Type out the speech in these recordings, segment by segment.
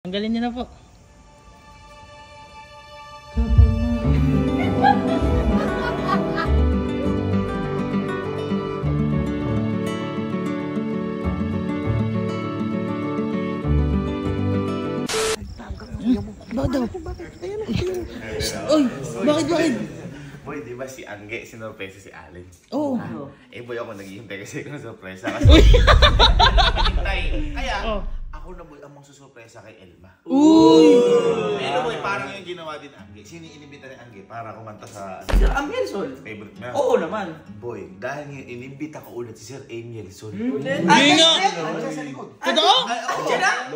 Tanggalin niyo na po. Bakit? Oy, bakit? Boy, di ba si Angge, sinurpresa si Allen? Oo. Boy, ako naghihintay kasi ng surpresa. Uy! Kaya, ako na boy ang magsusurpresa kay Elma. Uy! Pero boy, parang yung ginawa din Angge. Sino inimbita ni Angge para kumanta sa... Sir Amielson? Favorite mo? Oo naman. Boy, dahil ngayon inimbita ko ulit si Sir Amielson. Hindi nga! Sa likod. Totoo?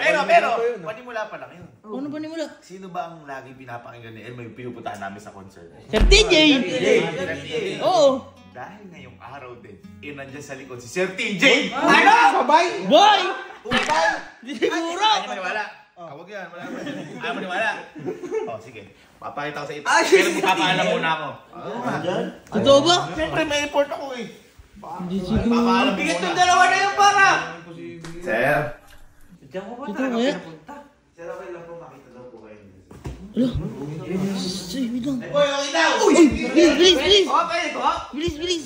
Pero, panimula pa lang yun. Ano ba nimula? Sino ba ang lagi pinapakinggan ni Elma yung pinupuntahan namin sa concert? Sir TJ! Oo! Dahil ngayong araw din, nandiyan sa likod si Sir TJ! Ano? Sabay? Boy! Di siguro! Ayaw maniwala. Huwag yan, wala naman. Ayaw maniwala. Sige. Papakita ko sa ito. Pero magpapaalam muna ako. Totoo ba? Siyempre may report ako eh. Hindi siguro. Papaalam mo Bigat muna. yung dalawa na yung para! Sir. Diyan ko ba Totoo talaga kaya? pinapunta? Sir, okay lang po makita daw po kayo. Ala! Say, wait lang. Boy, okay daw! Uy! Bilis! Okay, ito ha? Bilis!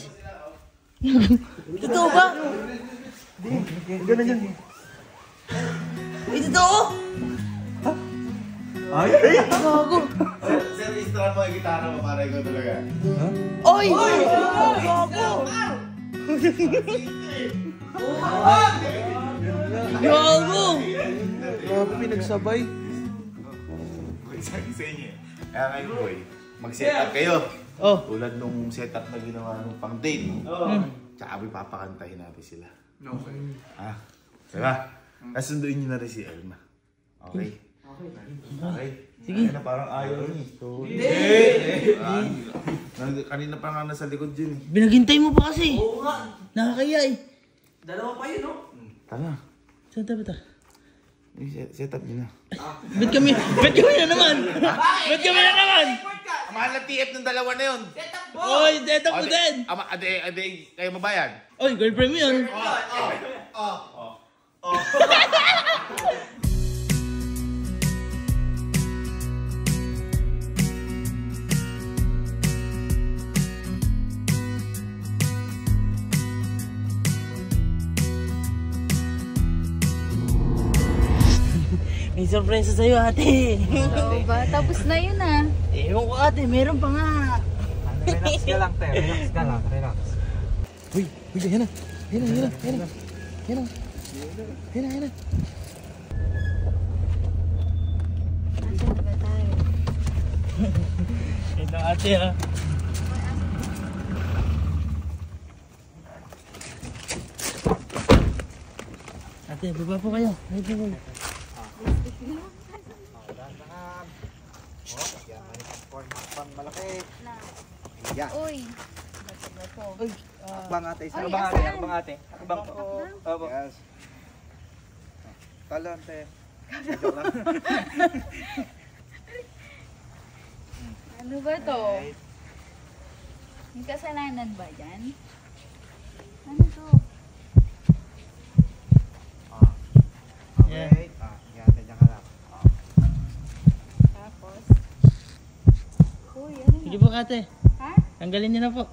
Totoo ba? Ganun yan. Uy, totoo! Ay? Gago! Sir, istran mo yung gitara mo para ikaw talaga. Oy! Gago! Gago! Grabe, pinagsabay. Sabi sa inyo. Kaya ngayon boy, mag-set up kayo. Oh. Tulad nung setup na ginawa nung pang date. Tsaka boy, papakantahin natin sila. Okay. Diba? Kasunduin nyo na rin si Elma. Okay? Okay? Sige. Kanina parang ayaw rin eh. Kanina pa nga nasa likod yun eh. Binaghintay mo pa kasi. Oo nga. Nakakaya eh. Dalawa pa yun, no? Tama. Saan tayo ba? Set up nyo na. Ba't kami na naman? Ba't kami na naman? Ang mahal na TF ng dalawa na yun. Oy, deta mo din. Ade, kayo mabayad. Oy, girlfriend mo yun. May surprise sa'yo, ate. Oo ba? Tapos na yun ah. Ewan ko, ate. Meron pa nga. Relax ka lang, te. Relax ka lang. Relax. Uy, yan na. Yan na. Nasaan na ba tayo? Ito, ate, ha. Ate, baba po kayo. Ate, baba. Malaki. Uy. Uy, Akbang ate. Ay, Akbang ate. asan? Akbang ate. Akbang po. Opo. Yes. Talon, te. Joke lang. Ano ba to? May kasalanan ba dyan? Ano to? Yeah. Okay. Yan, te. Diyan ka lang. Tapos? Uy, ano Sige na? po, ate. Ha? Tanggalin niyo na po.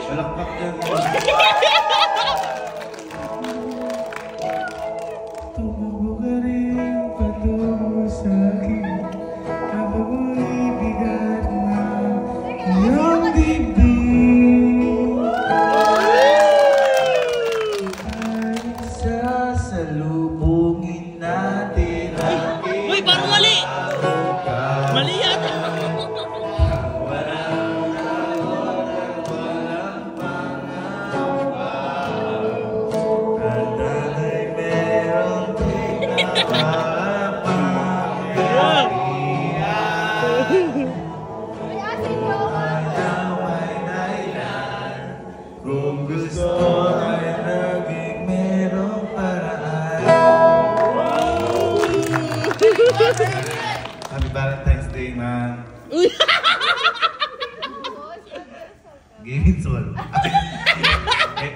Malakpak yan. Tumago ka rin patungo sa'kin habang umibigat na iyong dibdib ay sasalubungin natin ang Uy, parang mali! Mali yata! Gaming Soul.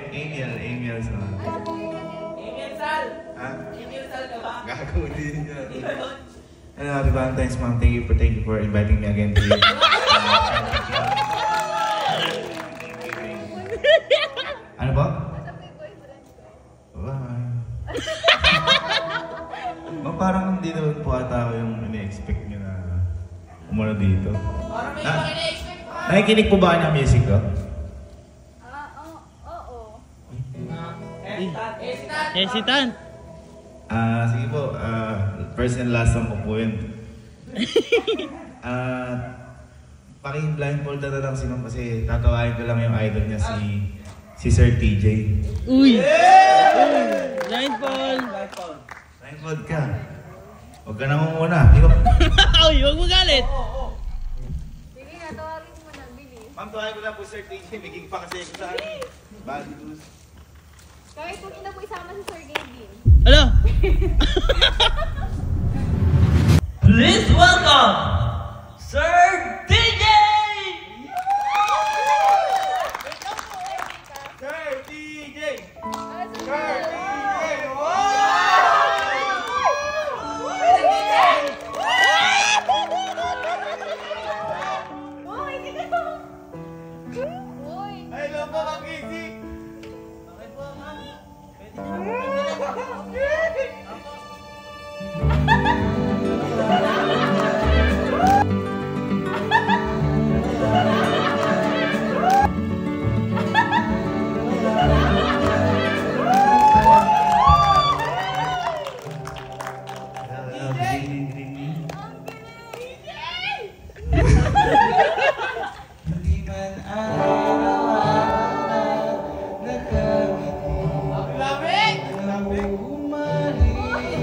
Emil Soul. Emil Sal! Ha? Emil Sal ka ba? Gago din yan. Hello, happy Valentine's Mom. Thank you for inviting me again to you. Ano ba? Bye. Parang hindi naman po ata ako yung ini-expect nyo na umano dito. Parang may iba kina-expect pa. Nakikinig po ba kayo ng music ko? Oo. Hesitant. Sige po. First and last song ko po yun. Paki-blindfold na lang si Ma'am kasi tatawain ko lang yung idol niya si Sir TJ. Uy! Blindfold! Blindfold ka. Huwag ka na muna. Uy, huwag mo galit! Bili na, tawagin mo na, Bili. Ma'am, tawain ko lang po Sir TJ. May gig pa kasi ako sa akin. Bad news. Kahit kung hindi na po isama si Sir Gavin. Ano? Please welcome Sir DJ! Sir TJ! Sir Hello po, Kang-Easy!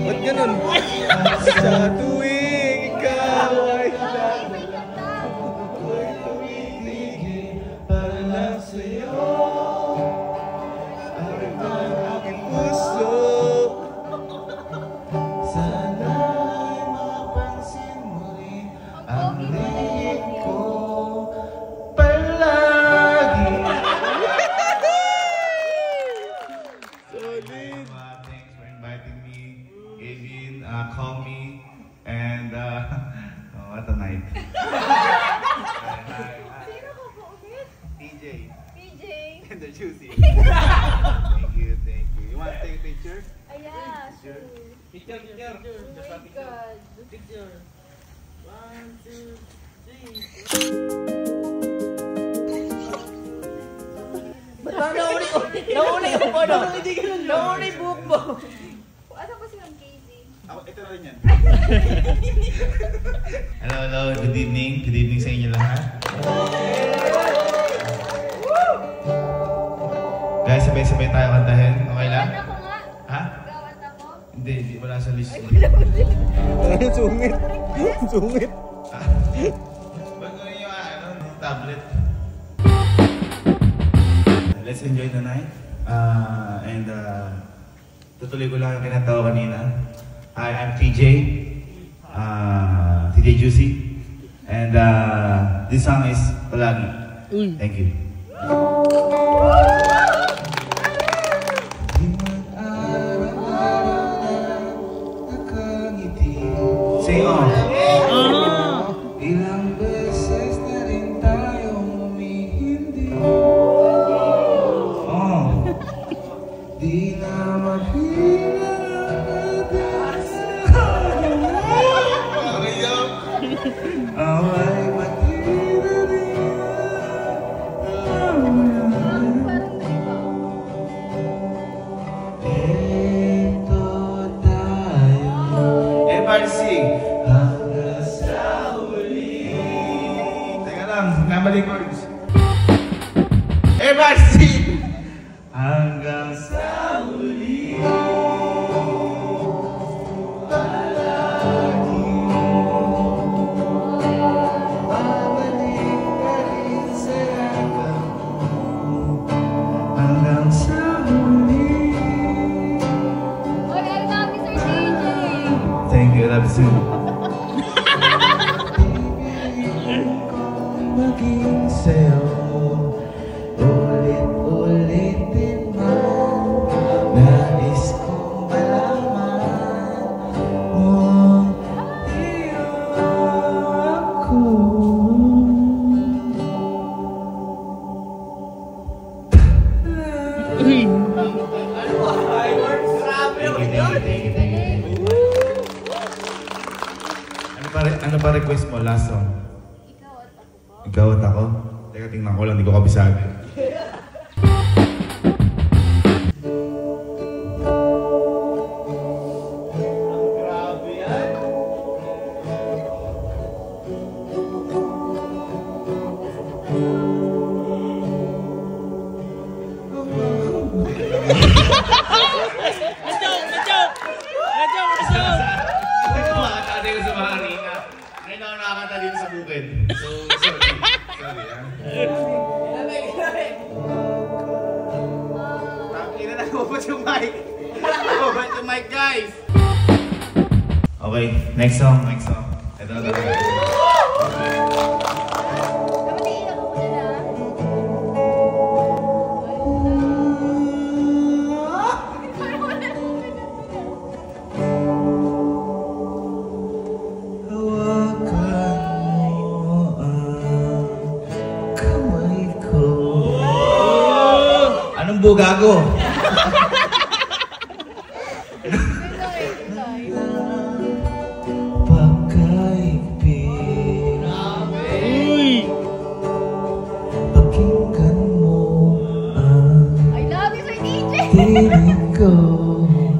Ba't ganun? Sa tuwing ikaw ay ako'y tumitigil para lang sa'yo. Ang aking puso sana'y mapansin mo rin ang lihim ko palagi. Solid! Thanks for inviting me, Gavin, call me, and what a night. Sino ko po ulit? TJ. PJ. And the juicy. Thank you, thank you. You want to take a picture? Ayan, sure. Picture. Oh my God. Picture. 1, 2, 3. Ba't nauli ko? Nauli ko po, no? Nauli buhok mo. Asan ba si Ma'am Casey? Ako, ito na rin yan. Hello, good evening. Good evening sa inyo lahat. Guys, sabay-sabay tayo kantahin. Okay lang? Gawat ako nga. Ha? Gawat ako. Hindi wala sa list. Sungit. Sungit. Ba't ko yung tablet? Let's enjoy the night. And tutuloy ko lang yung kinatawa kanina. Hi, I'm TJ. TJ Juicy. And this song is Palagi. Thank you. Sing on. Ilang beses na rin tayong humihindi. Di na away matira rin. Ito tayo. Everybody sing. Hanggang sa huli. Teka lang, namali chords. Everybody sing. Hanggang sa huli. Palagi babalik pa rin sa yakap mo. Hanggang sa huli. Oy, I love you, Sir DJ. Thank you, love you too. Ibigin ko maging sa'yo ano pa request mo? Last song. Ikaw at ako po. Ikaw at ako? Teka, tingnan ko lang, di ko kabisado. Makakatay ko sa mga arena. Ngayon ako nakakanta dito sa bukid. So, sorry. Sorry, ha? Tangina na, bubot yung mic. Bubot yung mic, guys. Okay, next song, next song. Ito na talaga. Namatiin ako muna na. Hawakan mo ang kamay ko. Anong bugago? Pagkaibig, Uy! pakinggan mo ang I love you, Sir DJ! tinig ko.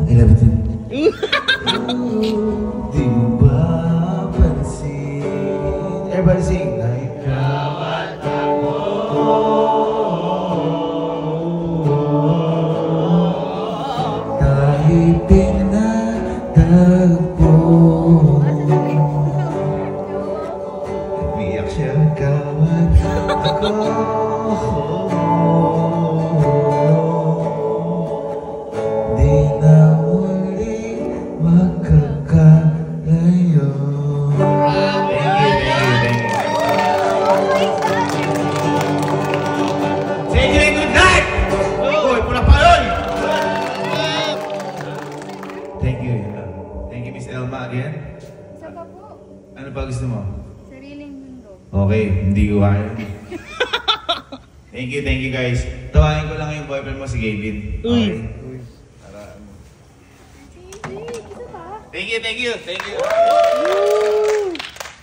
I love you too. Di mo ba pansin? Everybody sing. Na ikaw at ako. Tayo'y pinatagpo. Umiyak siya, ikaw at ako. Di na muling magkakalayo. Sige, good night! Uy, pula pa yun! Thank you. Thank you, Miss Elma again. Isa pa po. Ano pa gusto mo? Sariling mundo. Okay, hindi ko kaya. Thank you guys. Tawagin ko lang yung boyfriend mo si Gavin. Uy. Okay? DJ, isa pa. Thank you, thank you, thank you.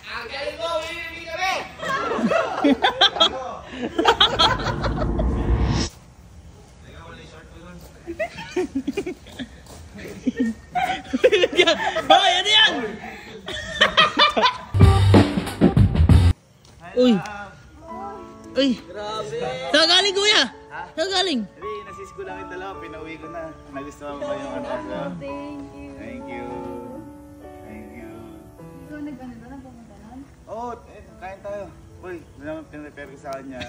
Ang galing mo, hindi kami! Hoy, ano yan? Uy! Uy! Saan galing, kuya? Saan galing? Hindi, nasis ko lang yung dalawa, pinauwi ko na. Nagustuhan mo ba yung ano? Thank you. Thank you. Thank you. Ikaw nag-ano na lang pumunta nun? Oo, kain tayo. Uy, ano naman pinrepair ko sa kanya.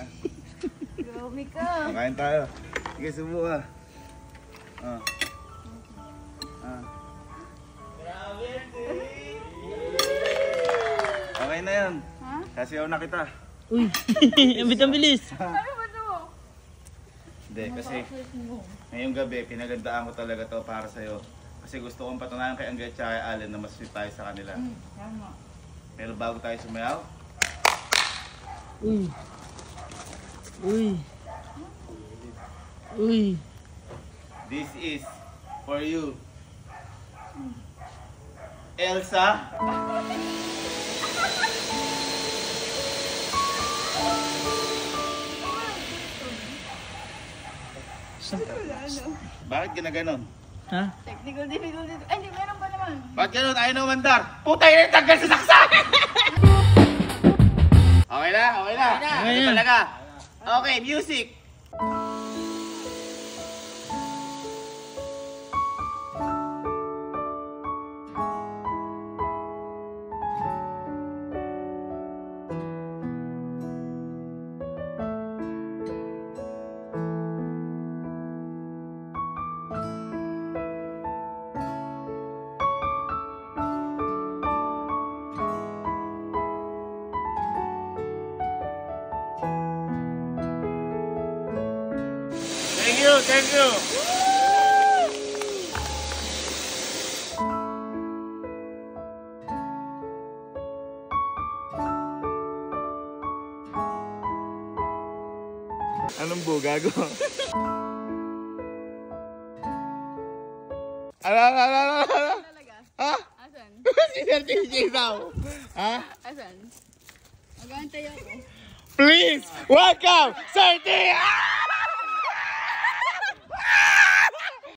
Grabe ka. Kain tayo. Sige, subo ka. Ah. Okay na yan. Ha? Kasiyaw na kita. Uy! Ang bilis! Ano ba to? Hindi, kasi ngayong gabi, pinagandaan ko talaga to para sa'yo. Kasi gusto kong patunayan kay Angget at kay Allen na mas sweet tayo sa kanila. Tama. Pero bago tayo sumayaw, Uy! Uy! Uy! this is for you. Elsa. Bakit ginaganon? Ha? Technical difficulty. Ay, hindi, meron pa naman. Bakit ganon? Ayaw na umandar. Puta, yun yung tanggal sa saksak! Okay na, okay na. Okay Ito na. talaga. Okay, music. Thank you, thank you. Anong bugago? Talaga? Ha? Asan? Si Sir TJ daw. Ha? Asan? Mag-aantay ako. Please, welcome, Sir TJ!